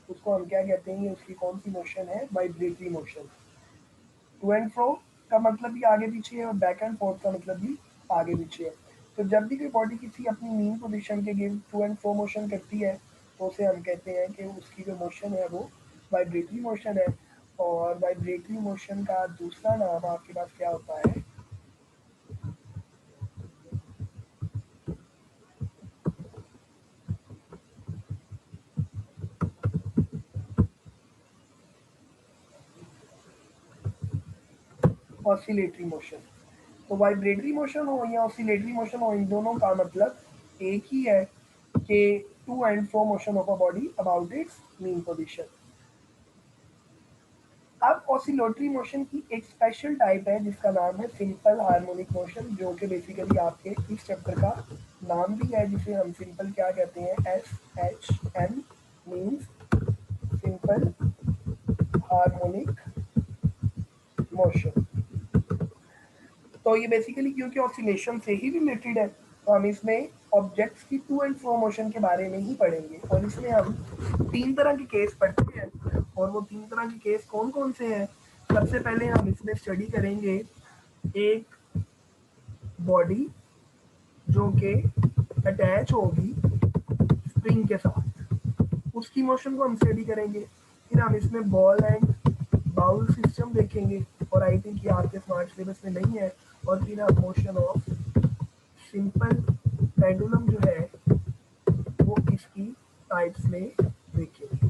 उसको हम क्या कहते हैं, ये उसकी कौन सी मोशन है, vibratory motion. To and fro का मतलब भी आगे पीछे है और बैक एंड फोर्थ का मतलब भी आगे पीछे है। तो जब भी कोई बॉडी किसी अपनी मीन पोजीशन के give to and fro motion करती है तो उसे हम कहते हैं कि उसकी जो मोशन है वो वाइब्रेटरी मोशन है। और वाइब्रेटरी मोशन का दूसरा नाम आपके पास क्या होता है, ऑसिलेटरी मोशन। तो वाइब्रेटरी मोशन हो या ऑसिलेटरी मोशन हो, इन दोनों का मतलब एक ही है कि to and fro motion of a body about its mean position. अब ऑसिलेटरी मोशन की एक स्पेशल टाइप है जिसका नाम है सिंपल हार्मोनिक मोशन, जो कि बेसिकली आपके इस चैप्टर का नाम भी है, जिसे हम सिंपल क्या कहते हैं, SHM means simple harmonic motion. तो ये बेसिकली क्योंकि ऑसिलेशन से ही रिलेटेड है तो हम इसमें ऑब्जेक्ट्स की टू एंड फ्रो मोशन के बारे में ही पढ़ेंगे। और इसमें हम तीन तरह के केस पढ़ते हैं, और वो तीन तरह के केस कौन कौन से हैं। सबसे पहले हम इसमें स्टडी करेंगे एक बॉडी जो कि अटैच होगी स्प्रिंग के साथ, उसकी मोशन को हम स्टडी करेंगे। फिर हम इसमें बॉल एंड बाउल सिस्टम देखेंगे, और आई थिंक ये आपके स्मार्ट सिलेबस में नहीं है। और फिर हम मोशन ऑफ सिंपल पेंडुलम जो है वो इसकी टाइप्स में देखेंगे।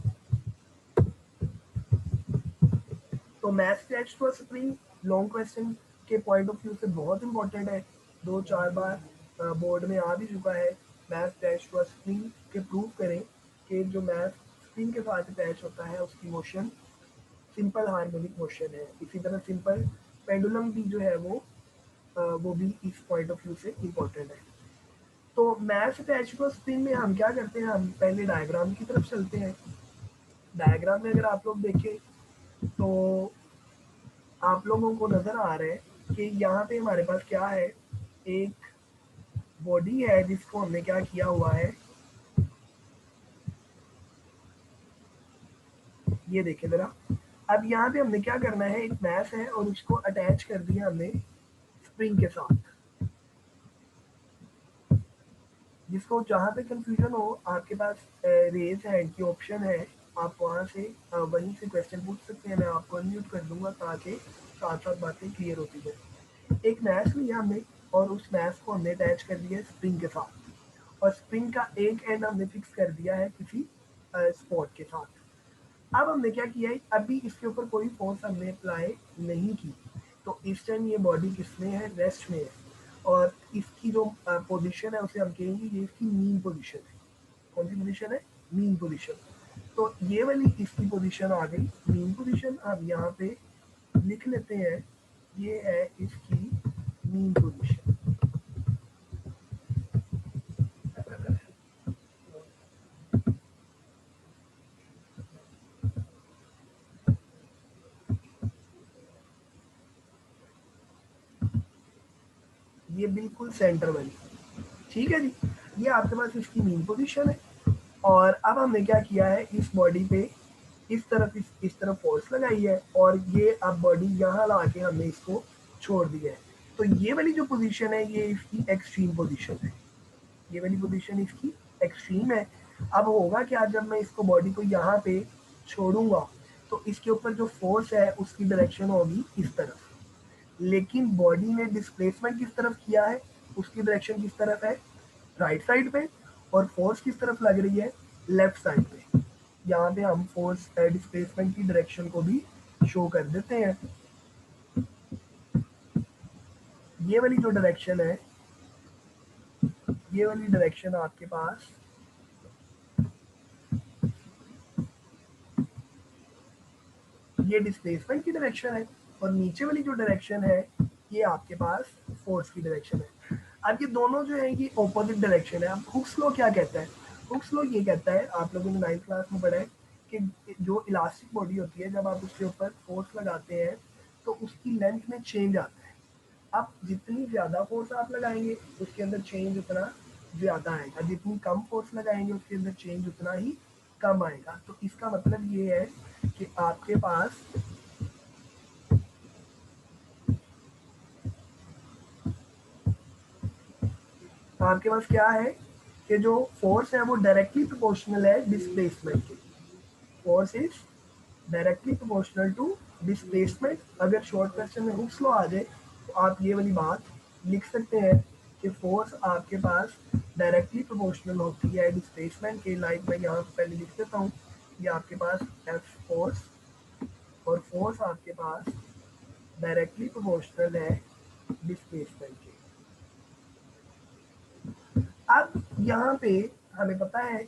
तो math test for spring long question के पॉइंट ऑफ व्यू से बहुत इंपॉर्टेंट है, दो चार बार बोर्ड में आ भी चुका है। मैथ टेस्ट फॉर स्प्रिंग के प्रूव करें कि जो मैथ स्प्रिंग के साथ अटैच होता है उसकी मोशन सिंपल हार्मोनिक मोशन है। इसी तरह सिंपल पेंडुलम भी जो है वो भी इस पॉइंट ऑफ व्यू से इम्पोर्टेंट है। तो मैथ अटैच फॉर स्प्रिंग में हम क्या करते हैं, हम पहले डायग्राम की तरफ चलते हैं। डायग्राम में अगर आप लोग देखें तो आप लोगों को नजर आ रहा है कि यहाँ पे हमारे पास क्या है, एक बॉडी है जिसको हमने क्या किया हुआ है, ये देखें जरा। अब यहाँ पे हमने क्या करना है, एक मैथ है और उसको अटैच कर दिया हमने स्प्रिंग के साथ। जिसको जहाँ पे कंफ्यूजन हो आपके पास रेज हैंड की ऑप्शन है, आप वहाँ से वहीं से क्वेश्चन पूछ सकते हैं। मैं आपको अनम्यूट कर दूंगा ताकि साथ साथ बातें क्लियर होती जाए। एक मैथ लिया हमने और उस मैथ को हमने अटैच कर दिया स्प्रिंग के साथ, और स्प्रिंग का एक एंड हमने फिक्स कर दिया है किसी स्पॉट के साथ। अब हमने क्या किया है, अभी इसके ऊपर कोई फोर्स हमने अप्लाई नहीं की, तो इस टाइम ये बॉडी किसमें है, रेस्ट में है। और इसकी जो पोजीशन है उसे हम कहेंगे ये इसकी मीन पोजीशन है। कौन सी पोजीशन है, मीन पोजीशन। तो ये वाली इसकी पोजीशन आ गई मीन पोजीशन। अब यहाँ पे लिख लेते हैं ये है इसकी मीन पोजीशन। ये बिल्कुल सेंटर वाली, ठीक है जी। ये आपके पास इसकी मीन पोजीशन है। और अब हमने क्या किया है, इस बॉडी पे इस तरफ फोर्स लगाई है, और ये अब बॉडी यहाँ ला के हमने इसको छोड़ दिया है। तो ये वाली जो पोजीशन है ये इसकी एक्सट्रीम पोजीशन है। ये वाली पोजीशन इसकी एक्सट्रीम है। अब होगा क्या, जब मैं इसको बॉडी को यहाँ पे छोड़ूंगा तो इसके ऊपर जो फोर्स है उसकी डायरेक्शन होगी इस तरफ। लेकिन बॉडी ने डिस्प्लेसमेंट किस तरफ किया है, उसकी डायरेक्शन किस तरफ है, राइट साइड पे। और फोर्स किस तरफ लग रही है, लेफ्ट साइड पे। यहाँ पे हम फोर्स डिस्प्लेसमेंट की डायरेक्शन को भी शो कर देते हैं। ये वाली जो डायरेक्शन है, ये वाली डायरेक्शन आपके पास ये डिस्प्लेसमेंट की डायरेक्शन है, और नीचे वाली जो डायरेक्शन है ये आपके पास फोर्स की डायरेक्शन है। अब ये दोनों जो है ये ऑपोजिट डायरेक्शन है। अब हुक्स लॉ क्या कहता है, हुक्स लॉ ये कहता है, आप लोगों ने 9th क्लास में पढ़ा है कि जो इलास्टिक बॉडी होती है जब आप उसके ऊपर फोर्स लगाते हैं तो उसकी लेंथ में चेंज आता है। अब जितनी ज़्यादा फोर्स आप लगाएंगे उसके अंदर चेंज उतना ज़्यादा आएगा, जितनी कम फोर्स लगाएंगे उसके अंदर चेंज उतना ही कम आएगा। तो इसका मतलब ये है कि आपके पास क्या है कि जो फोर्स है वो डायरेक्टली प्रोपोर्शनल है डिस्प्लेसमेंट के। Force is directly proportional to displacement. अगर शॉर्ट क्वेश्चन में हुक्स लॉ आ जाए तो आप ये वाली बात लिख सकते हैं कि फोर्स आपके पास डायरेक्टली प्रोपोर्शनल होती है डिस्प्लेसमेंट के। लाइक मैं यहाँ पहले लिख देता हूँ, ये आपके पास एफ फोर्स, और फोर्स आपके पास डायरेक्टली प्रोपोर्शनल है डिस्प्लेसमेंट के। अब यहाँ पे हमें पता है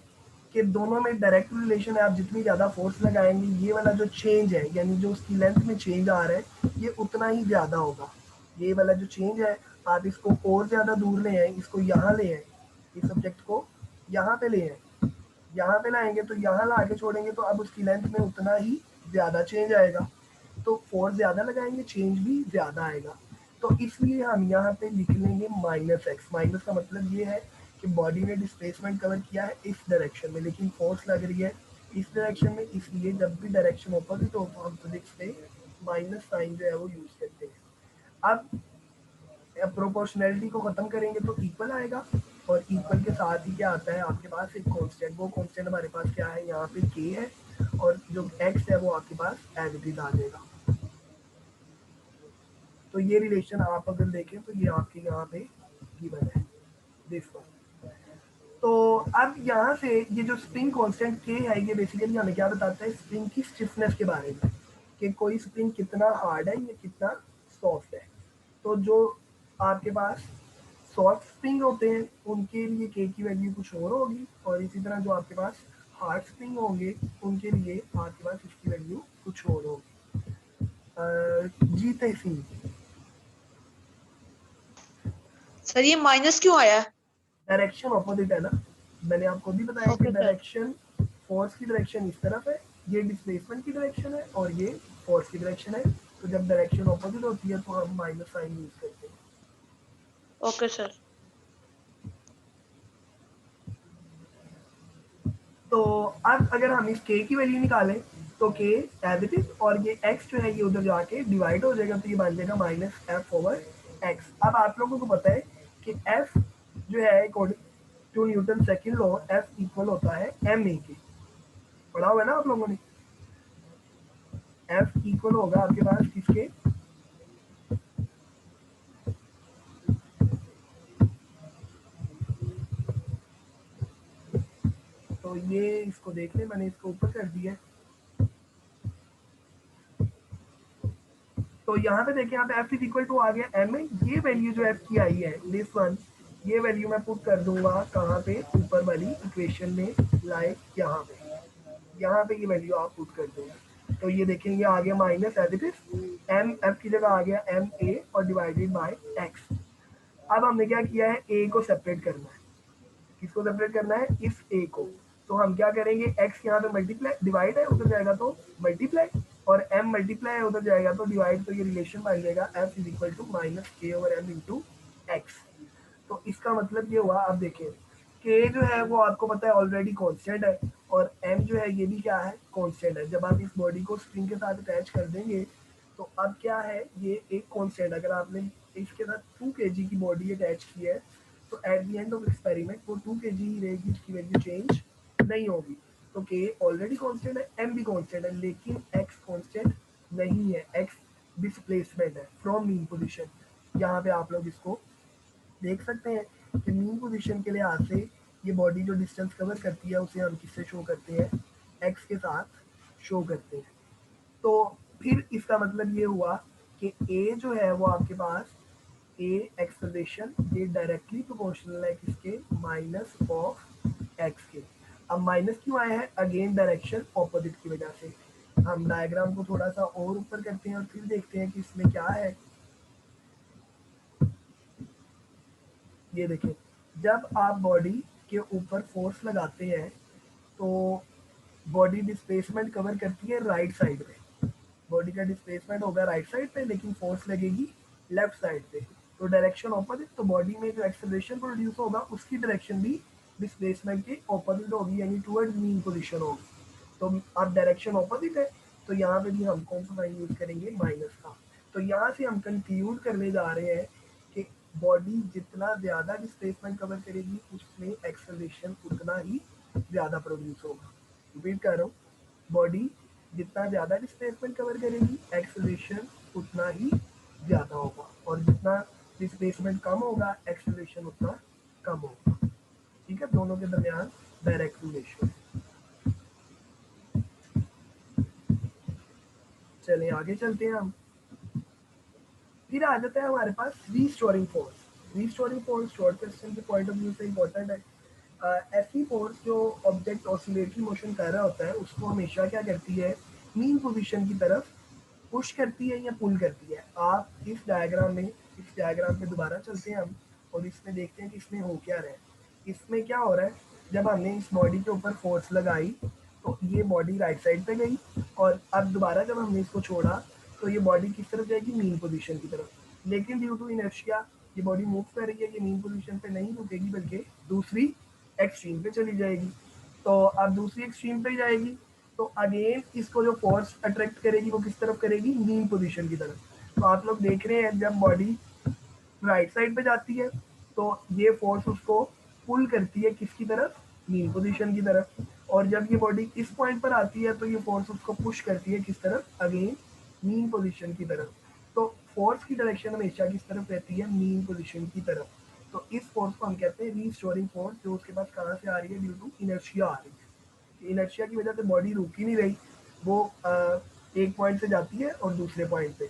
कि दोनों में डायरेक्ट रिलेशन है। आप जितनी ज़्यादा फोर्स लगाएंगे, ये वाला जो चेंज है यानी जो उसकी लेंथ में चेंज आ रहा है ये उतना ही ज़्यादा होगा। ये वाला जो चेंज है आप इसको और ज़्यादा दूर ले आए, इसको यहाँ ले आए, इस सब्जेक्ट को यहाँ पे ले आए, यहाँ पे लाएंगे तो यहाँ ला के छोड़ेंगे तो अब उसकी लेंथ में उतना ही ज़्यादा चेंज आएगा। तो फोर्स ज़्यादा लगाएंगे चेंज भी ज़्यादा आएगा। तो इसलिए हम यहाँ पे लिख लेंगे माइनस एक्स। माइनस का मतलब ये है कि बॉडी ने डिस्प्लेसमेंट कवर किया है इस डायरेक्शन में, लेकिन फोर्स लग रही है इस डायरेक्शन में। इसलिए जब भी डायरेक्शन ऑपोजिट हो तो हम फिजिक्स में माइनस साइन जो है वो यूज करते हैं। अब प्रोपोर्शनैलिटी को खत्म करेंगे तो इक्वल आएगा, और इक्वल के साथ ही क्या आता है आपके पास एक कांस्टेंट। वो कांस्टेंट हमारे पास क्या है, यहाँ पे के है, और जो एक्स है वो आपके पास एज इट इज आ जाएगा। तो ये रिलेशन आप अगर देखें तो ये आपके यहाँ पे गिवन है दिस वन। तो अब यहाँ से ये जो स्प्रिंग कांस्टेंट के है ये बेसिकली हमें क्या बताता है, स्प्रिंग की स्टिफनेस के बारे में, कि कोई स्प्रिंग कितना हार्ड है या कितना सॉफ्ट है। तो जो आपके पास सॉफ्ट स्प्रिंग होते हैं उनके लिए के की वैल्यू कुछ और होगी, और इसी तरह जो आपके पास हार्ड स्प्रिंग होंगे उनके लिए आपके पास इसकी वैल्यू कुछ और होगी। जी तहसीन। सर ये माइनस क्यों आया? डायरेक्शन ऑपोजिट है ना, मैंने आपको भी बताया कि ओके सर। डायरेक्शन फोर्स की डायरेक्शन इस तरफ है, ये डिस्प्लेसमेंट की डायरेक्शन है, और ये फोर्स की डायरेक्शन है। तो जब डायरेक्शन ऑपोजिट होती है तो हम माइनस साइन यूज करते हैं। Okay sir. तो अब अगर हम इस के की वैल्यू निकालें तो के एज इट इज, और ये एक्स जो है ये उधर जाके डिवाइड हो जाएगा, तो ये बन जाएगा माइनस एफ ओवर एक्स। अब आप लोगों को पता है कि एफ जो है according to Newton second law F equal होता है एम ए के। पढ़ा हुआ है ना आप लोगों ने, एफ इक्वल होगा आपके पास किसके, तो ये इसको देख ले, मैंने इसको ऊपर कर दिया। तो यहाँ पे देखिए, यहाँ पे एफ इज इक्वल टू आ गया एम में, ये वैल्यू जो एफ की आई है दिस वन, ये वैल्यू मैं पुट कर दूंगा कहाँ पे, ऊपर वाली इक्वेशन में, लाइक यहाँ पे ये वैल्यू आप पुट कर देंगे। तो ये देखेंगे आ गया minus as it is M, F की जगह आ गया एम ए और डिवाइडेड बाय एक्स। अब हमने क्या किया है, ए को सेपरेट करना है। किसको सेपरेट करना है, इस ए को। तो हम क्या करेंगे, एक्स यहाँ पे मल्टीप्लाई डिवाइड है उधर जाएगा तो मल्टीप्लाई, और एम मल्टीप्लाई है उधर जाएगा तो डिवाइड। तो ये रिलेशन बन जाएगा F is equal to minus K over M into X. तो इसका मतलब ये हुआ, आप देखें के जो है वो आपको पता है ऑलरेडी कॉन्स्टेंट है, और एम जो है ये भी क्या है, कॉन्स्टेंट है। जब आप इस बॉडी को स्प्रिंग के साथ अटैच कर देंगे तो अब क्या है, ये एक कॉन्स्टेंट, अगर आपने इसके साथ 2 kg की बॉडी अटैच की है तो at the end of experiment वो 2 kg ही रहेगी, इसकी वैल्यू चेंज नहीं होगी। तो के ऑलरेडी कांस्टेंट है, एम भी कांस्टेंट है, लेकिन एक्स कांस्टेंट नहीं है, एक्स डिस्प्लेसमेंट है फ्रॉम मीन पोजीशन। यहाँ पे आप लोग इसको देख सकते हैं कि मीन पोजीशन के लिहाज से ये बॉडी जो डिस्टेंस कवर करती है उसे हम किससे शो करते हैं, एक्स के साथ शो करते हैं। तो फिर इसका मतलब ये हुआ कि ए जो है वो आपके पास ए एक्सलेशन ये डायरेक्टली प्रोपोर्शनल है किसके, माइनस ऑफ एक्स के। अब माइनस क्यों आया है, अगेन डायरेक्शन ऑपोजिट की वजह से। हम डायग्राम को थोड़ा सा और ऊपर करते हैं और फिर देखते हैं कि इसमें क्या है। ये देखें, जब आप बॉडी के ऊपर फोर्स लगाते हैं तो बॉडी डिस्प्लेसमेंट कवर करती है राइट साइड पे। बॉडी का डिस्प्लेसमेंट होगा राइट साइड पे, लेकिन फोर्स लगेगी लेफ्ट साइड पे। तो डायरेक्शन ऑपोजिट, तो बॉडी में जो एक्सेलरेशन प्रोड्यूस होगा उसकी डायरेक्शन भी डिस्प्लेसमेंट के ऑपोजिट होगी, यानी टुवर्ड्स मीन पोजीशन होगी। तो अब डायरेक्शन ऑपोजिट है, तो यहाँ पे भी हम कौन सा साइन यूज करेंगे, माइनस का। तो यहाँ से हम कंक्लूड करने जा रहे हैं कि बॉडी जितना ज़्यादा डिस्प्लेसमेंट कवर करेगी उसमें एक्सेलरेशन उतना ही ज़्यादा प्रोड्यूस होगा। रिपीट कर रहा हूँ, बॉडी जितना ज़्यादा डिस्प्लेसमेंट कवर करेगी एक्सेलरेशन उतना ही ज़्यादा होगा, और जितना डिस्प्लेसमेंट कम होगा एक्सेलरेशन उतना कम होगा। ठीक है, दोनों के दरमियान डायरेक्ट रिलेशन। चलिए आगे चलते हैं हम। फिर आ जाता है हमारे पास restoring force. Restoring force short question के पॉइंट ऑफ व्यू से इंपॉर्टेंट है। ऐसी फोर्स जो ऑब्जेक्ट ऑसिलेटरी मोशन कर रहा होता है उसको हमेशा क्या करती है, मीन पोजीशन की तरफ पुश करती है या पुल करती है। आप इस डायग्राम में दोबारा चलते हैं हम, और इसमें देखते हैं कि इसमें हो क्या रहा है। इसमें क्या हो रहा है, जब हमने इस बॉडी के ऊपर फोर्स लगाई तो ये बॉडी राइट साइड पे गई, और अब दोबारा जब हमने इसको छोड़ा तो ये बॉडी किस तरफ जाएगी, मीन पोजीशन की तरफ। लेकिन ड्यू टू इनर्शिया ये बॉडी मूव कर रही है, ये मीन पोजीशन पे नहीं रुकेगी बल्कि दूसरी एक्सट्रीम पे चली जाएगी। तो अब दूसरी एक्सट्रीम पे जाएगी तो अगेन इसको जो फोर्स अट्रैक्ट करेगी वो किस तरफ करेगी, मीन पोजीशन की तरफ। तो आप लोग देख रहे हैं जब बॉडी राइट साइड पे जाती है तो ये फोर्स उसको पुल करती है किसकी तरफ, मीन पोजीशन की तरफ। और जब ये बॉडी इस पॉइंट पर आती है तो ये फोर्स उसको पुश करती है किस तरफ, अगेन मीन पोजीशन की तरफ। तो फोर्स की डायरेक्शन हमेशा किस तरफ रहती है, मीन पोजीशन की तरफ। तो इस फोर्स को हम कहते हैं रीस्टोरिंग फोर्स, जो उसके पास कहाँ से आ रही है, ड्यू टू इनर्शिया आ रही है। इनर्शिया की वजह से बॉडी रुक ही नहीं रही, वो एक पॉइंट से जाती है और दूसरे पॉइंट पे।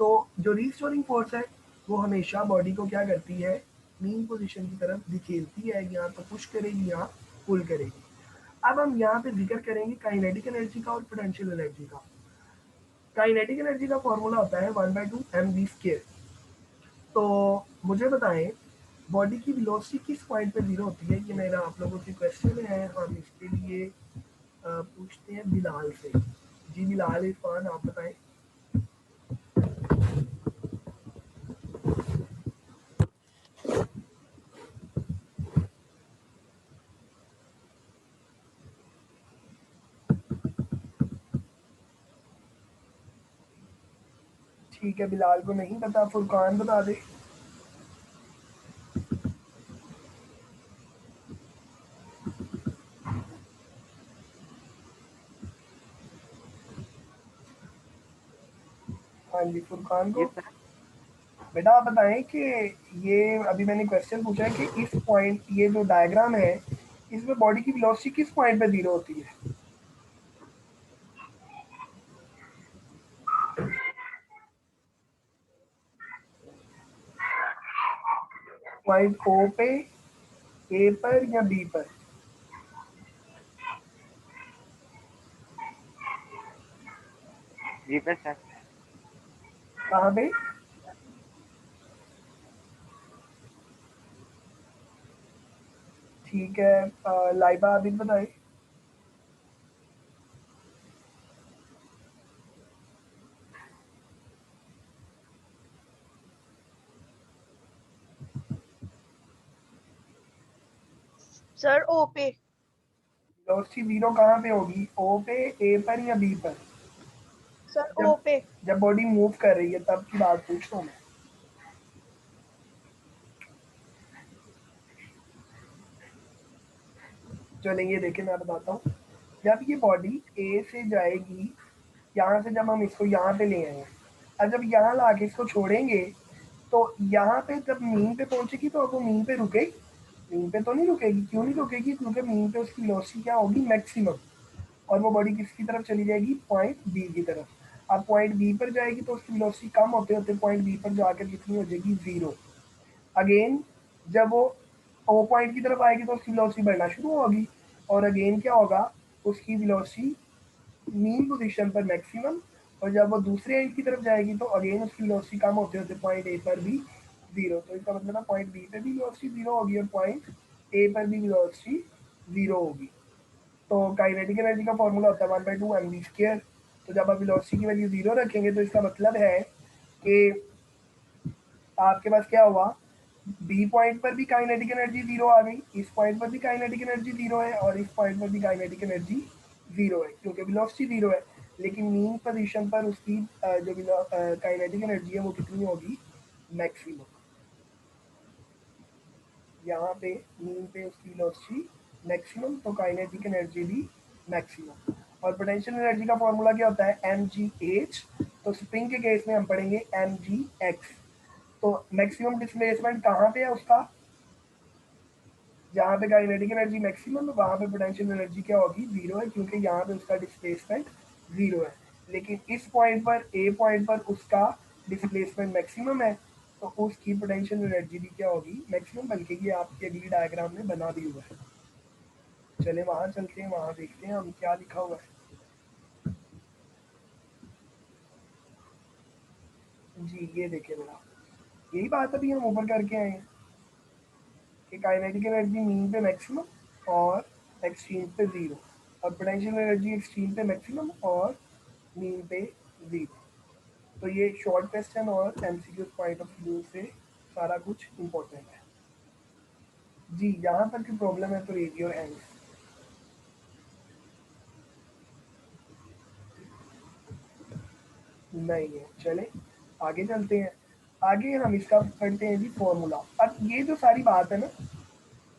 तो जो रीस्टोरिंग फोर्स है वो हमेशा बॉडी को क्या करती है, मीन पोजीशन की तरफ धकेलती है, या तो पुश करेगी या पुल करेगी। अब हम यहाँ पे जिक्र करेंगे काइनेटिक एनर्जी का और पोटेंशियल एनर्जी का। काइनेटिक एनर्जी का फॉर्मूला होता है 1/2 mv²। तो मुझे बताएं बॉडी की वेलोसिटी किस पॉइंट पे जीरो होती है, ये मेरा आप लोगों से क्वेश्चन है। हम इसके लिए पूछते हैं बिलाल से। जी बिलाल इरफान, आप बताएं। ठीक है, बिलाल को नहीं पता, फुरकान बता दे। हाँ जी, फुरकान को। जी सर। बेटा आप बताएं कि ये अभी मैंने क्वेश्चन पूछा है कि इस पॉइंट, ये जो डायग्राम है इसमें बॉडी की वेलोसिटी किस पॉइंट पे जीरो होती है। पॉइंट ओ पे, ए पर या बी पर। जी पे सर। कहाँ पे। ठीक है, लाइबा आबिद बताए। सर ओ पे। वेलोसिटी जीरो कहाँ पे होगी, ओ पे, ए पर या बी पर। सर ओ जब पे। जब बॉडी मूव कर रही है तब की बात पूछ रहा हूँ मैं। चलेंगे देखें, मैं बताता हूँ। जब ये बॉडी ए से जाएगी, यहाँ से जब हम इसको यहाँ पे ले आए, और जब यहाँ ला के इसको छोड़ेंगे तो यहाँ पे जब मीन पे पहुंचेगी तो अब वो मीन पे रुकेगी, मीन पे तो नहीं रुकेगी। क्यों नहीं रुकेगी, क्योंकि मीन पे उसकी वेलोसिटी क्या होगी, मैक्सिमम। और वो बॉडी किसकी तरफ चली जाएगी, पॉइंट बी की तरफ। अब पॉइंट बी पर जाएगी तो उसकी वेलोसिटी कम होते होते पॉइंट बी पर जाकर कितनी हो जाएगी, जीरो। अगेन जब वो ओ पॉइंट की तरफ आएगी तो उसकी वेलोसिटी बढ़ना शुरू होगी, और अगेन क्या होगा, उसकी वेलोसिटी मीन पोजीशन पर मैक्सिमम। और जब वो दूसरे एंड की तरफ जाएगी तो अगेन उसकी वेलोसिटी कम होते होते पॉइंट ए पर भी जीरो। तो इसका मतलब है पॉइंट बी पे भी वेलोसिटी जीरो होगी और पॉइंट ए पर भी वेलोसिटी जीरो होगी। तो काइनेटिक एनर्जी का फॉर्मूला होता है 1/2 mv²। तो जब आप वेलोसिटी की वैल्यू जीरो रखेंगे तो इसका मतलब है कि आपके पास क्या हुआ, बी पॉइंट पर भी काइनेटिक एनर्जी जीरो आ गई, इस पॉइंट पर भी काइनेटिक एनर्जी जीरो है और इस पॉइंट पर भी काइनेटिक एनर्जी जीरो है क्योंकि वेलोसिटी जीरो है। लेकिन मीन पोजीशन पर उसकी जो काइनेटिक एनर्जी है वो कितनी होगी, मैक्सिमम। यहाँ पे मीन पे उसकी वेलोसिटी मैक्सिमम, तो काइनेटिक एनर्जी भी मैक्सिमम। और पोटेंशियल एनर्जी का फॉर्मूला क्या होता है, एम जी एच। तो स्प्रिंग के केस में हम पढ़ेंगे एम जी एक्स। तो मैक्सिमम डिस्प्लेसमेंट कहाँ पे है उसका, जहाँ पे काइनेटिक एनर्जी मैक्सिमम है वहाँ पे पोटेंशियल एनर्जी क्या होगी, जीरो है क्योंकि यहाँ पे उसका डिस्प्लेसमेंट जीरो है। लेकिन इस पॉइंट पर, ए पॉइंट पर उसका डिस्प्लेसमेंट मैक्सिमम है, तो उसकी पोटेंशियल एनर्जी भी क्या होगी, मैक्सिमम। बल्कि ये आपके अगली डायग्राम में बना भी हुआ है। चले वहाँ चलते हैं, वहाँ देखते हैं हम क्या लिखा हुआ है। जी ये देखिए मेरा, यही बात अभी हम ऊपर करके आए हैं कि काइनेटिक एनर्जी मीन पे मैक्सिमम और एक्सट्रीम पे जीरो, और पोटेंशियल एनर्जी एक्सट्रीम पे मैक्सिमम और मीन पे जीरो। तो ये शॉर्ट क्वेश्चन और एमसीक्यू पॉइंट ऑफ व्यू से सारा कुछ इम्पोर्टेंट है। जी यहाँ तक की प्रॉब्लम है तो रेडियो हैंड्स नहीं है। चले आगे चलते हैं। आगे हम इसका पढ़ते हैं जी फॉर्मूला। अब ये जो सारी बात है ना,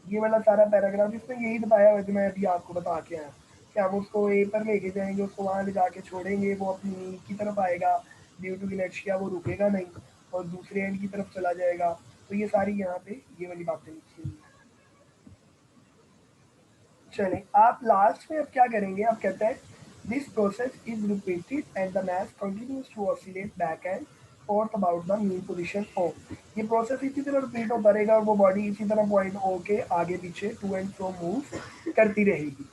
ये वाला सारा पैराग्राफ इसमें यही बताया हुआ जो मैं अभी आपको बता के आया कि हम उसको ए पर लेके जाएंगे, उसको वहाँ ले जाके छोड़ेंगे, वो अपनी नींद की तरफ आएगा, ड्यू टू इनर्शिया वो रुकेगा नहीं और दूसरे एंड की तरफ चला जाएगा। तो ये सारी यहाँ पे ये वाली बातें लिखी हुई हैं। चलें आप लास्ट में अब क्या करेंगे, अब कहते हैं this process is repeated and the mass continues to oscillate back and forth about the mean position O. ये प्रोसेस इसी तरह रिपीट होता रहेगा और वो बॉडी इसी तरह पॉइंट ओ के आगे पीछे टू एंड फ्रो मूव करती रहेगी।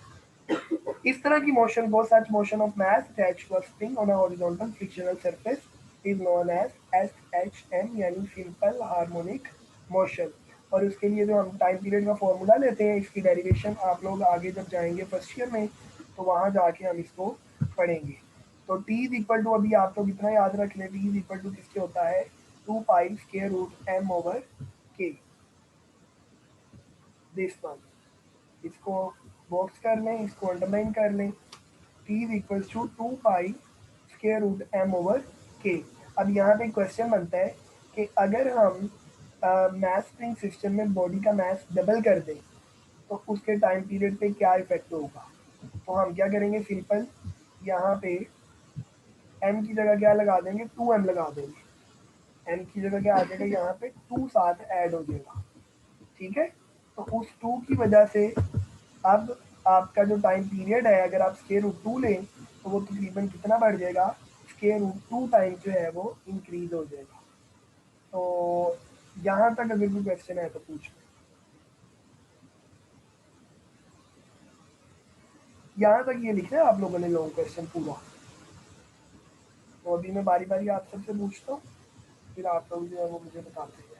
इस तरह की मोशन को, such motion of mass attached to a spring on a horizontal frictional surface is known as SHM, यानी सिंपल हार्मोनिक मोशन। और उसके लिए जो हम टाइम पीरियड का फॉर्मूला लेते हैं, इसकी डेरिवेशन आप लोग आगे जब जाएंगे फर्स्ट ईयर में तो वहाँ जाके हम इसको पढ़ेंगे। तो टी इज इक्वल टू, अभी आप लोग इतना याद रख लें, टी इज इक्वल टू किसके होता है, two pi square root M over K, this one. इसको बॉक्स कर लें, इसको अंडरलाइन कर लें। T is equal to two pi square root M over K. अब यहाँ पे क्वेश्चन बनता है कि अगर हम मैथ स्प्रिंग सिस्टम में बॉडी का मैथ डबल कर दें तो उसके टाइम पीरियड पे क्या इफेक्ट होगा। तो हम क्या करेंगे, सिंपल यहाँ पे एम की जगह क्या लगा देंगे, टू एम लगा देंगे। एम की जगह क्या आ जाएगा, यहाँ पे टू साथ ऐड हो जाएगा। ठीक है, तो उस टू की वजह से अब आपका जो टाइम पीरियड है, अगर आप स्क्वायर रूट टू लें तो वो तकरीबन कितना बढ़ जाएगा, स्क्वायर रूट टू टाइम जो है वो इंक्रीज हो जाएगा। तो यहाँ तक अगर कोई क्वेश्चन है तो पूछ। यहाँ तक ये लिखना है आप लोगों ने लॉन्ग क्वेश्चन पूरा। तो अभी मैं बारी बारी आप सबसे पूछता हूँ, फिर आप लोग जो है वो मुझे बताते हैं।